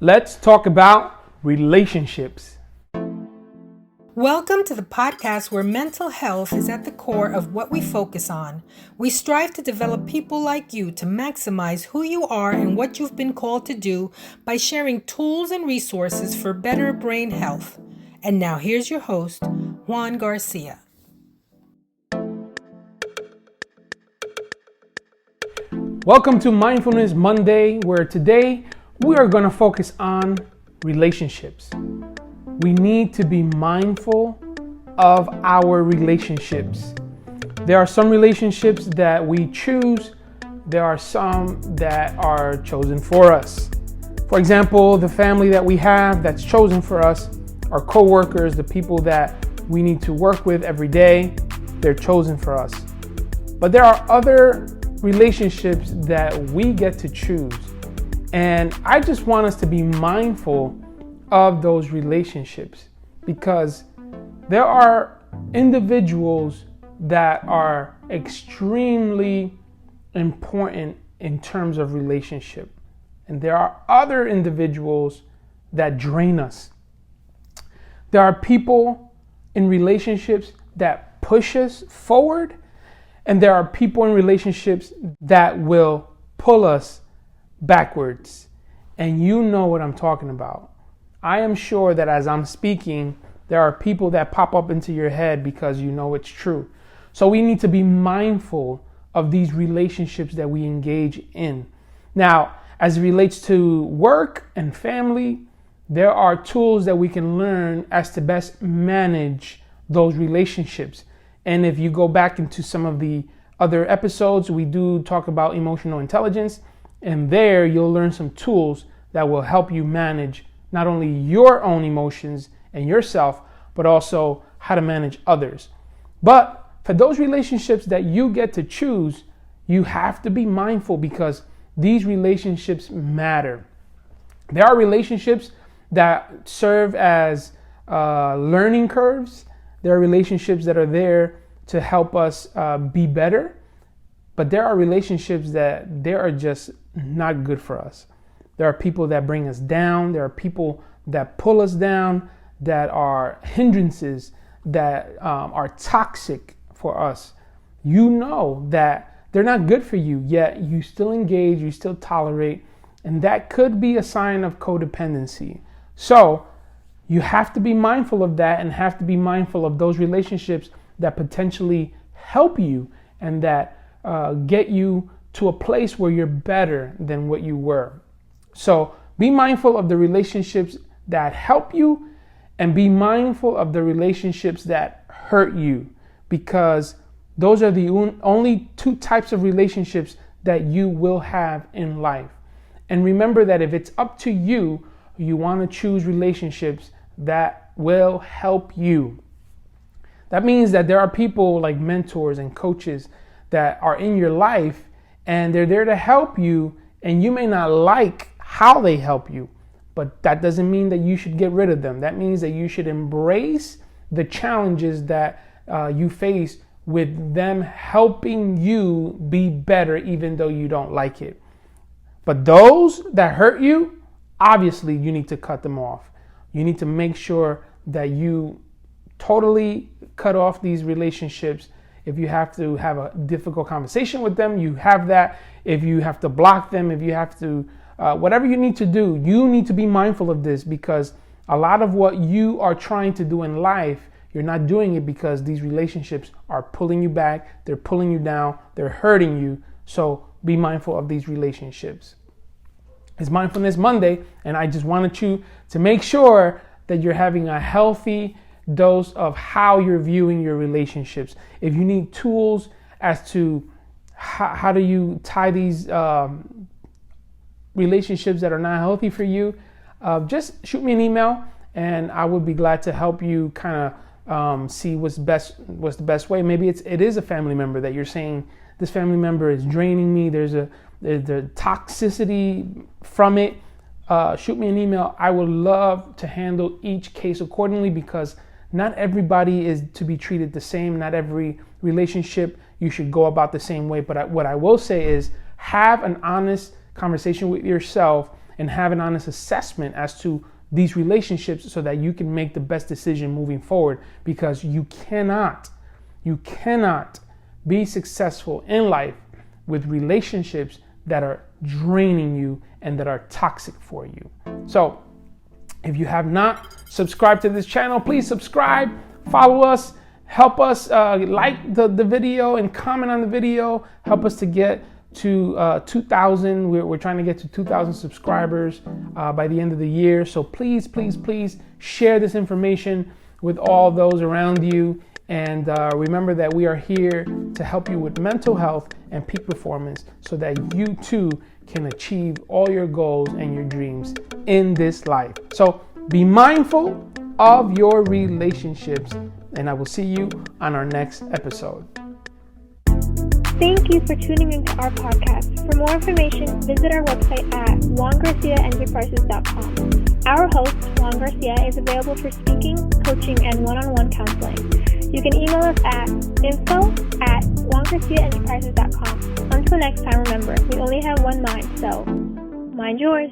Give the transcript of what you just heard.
Let's talk about relationships. Welcome to the podcast where mental health is at the core of what we focus on. We strive to develop people like you to maximize who you are and what you've been called to do by sharing tools and resources for better brain health. And now here's your host, Juan Garcia. Welcome to Mindfulness Monday, where today we are going to focus on relationships. We need to be mindful of our relationships. There are some relationships that we choose. There are some that are chosen for us. For example, the family that we have that's chosen for us, our coworkers, the people that we need to work with every day, they're chosen for us. But there are other relationships that we get to choose. And I just want us to be mindful of those relationships, because there are individuals that are extremely important in terms of relationship. And there are other individuals that drain us. There are people in relationships that push us forward, and there are people in relationships that will pull us backwards. And you know what I'm talking about. I am sure that as I'm speaking, there are people that pop up into your head because you know it's true. So we need to be mindful of these relationships that we engage in. Now, as it relates to work and family, there are tools that we can learn as to best manage those relationships. And if you go back into some of the other episodes, we do talk about emotional intelligence. And there you'll learn some tools that will help you manage not only your own emotions and yourself, but also how to manage others. But for those relationships that you get to choose, you have to be mindful, because these relationships matter. There are relationships that serve as learning curves. There are relationships that are there to help us be better. But there are relationships that they are just not good for us. There are people that bring us down. There are people that pull us down, that are hindrances, that are toxic for us. You know that they're not good for you, yet you still engage, you still tolerate, and that could be a sign of codependency. So you have to be mindful of that, and have to be mindful of those relationships that potentially help you and that get you to a place where you're better than what you were. So be mindful of the relationships that help you, and be mindful of the relationships that hurt you, because those are the only two types of relationships that you will have in life. And remember that if it's up to you, you want to choose relationships that will help you. That means that there are people like mentors and coaches that are in your life, and they're there to help you, and you may not like how they help you, but that doesn't mean that you should get rid of them. That means that you should embrace the challenges that you face with them helping you be better, even though you don't like it. But those that hurt you, obviously you need to cut them off. You need to make sure that you totally cut off these relationships. If you have to have a difficult conversation with them, you have that. If you have to block them, if you have to, whatever you need to do, you need to be mindful of this, because a lot of what you are trying to do in life, you're not doing it because these relationships are pulling you back, they're pulling you down, they're hurting you. So be mindful of these relationships. It's Mindfulness Monday, and I just wanted you to make sure that you're having a healthy dose of how you're viewing your relationships. If you need tools as to how do you tie these relationships that are not healthy for you, just shoot me an email, and I would be glad to help you kind of see what's the best way. Maybe it is a family member that you're saying, this family member is draining me. There's the toxicity from it. Shoot me an email. I would love to handle each case accordingly, because not everybody is to be treated the same. Not every relationship you should go about the same way. But what I will say is, have an honest conversation with yourself and have an honest assessment as to these relationships so that you can make the best decision moving forward, because you cannot be successful in life with relationships that are draining you and that are toxic for you. So if you have not subscribed to this channel, please subscribe, follow us, help us like the video and comment on the video, help us to get to 2,000. We're trying to get to 2,000 subscribers by the end of the year. So please share this information with all those around you. And remember that we are here to help you with mental health and peak performance so that you too can achieve all your goals and your dreams in this life. So be mindful of your relationships, and I will see you on our next episode. Thank you for tuning into our podcast. For more information, visit our website at juangarciaenterprises.com. Our host, Juan Garcia, is available for speaking, coaching, and one-on-one counseling. You can email us at info@juangarciaenterprises.com. Until next time, remember, we only have one mind, so mind yours.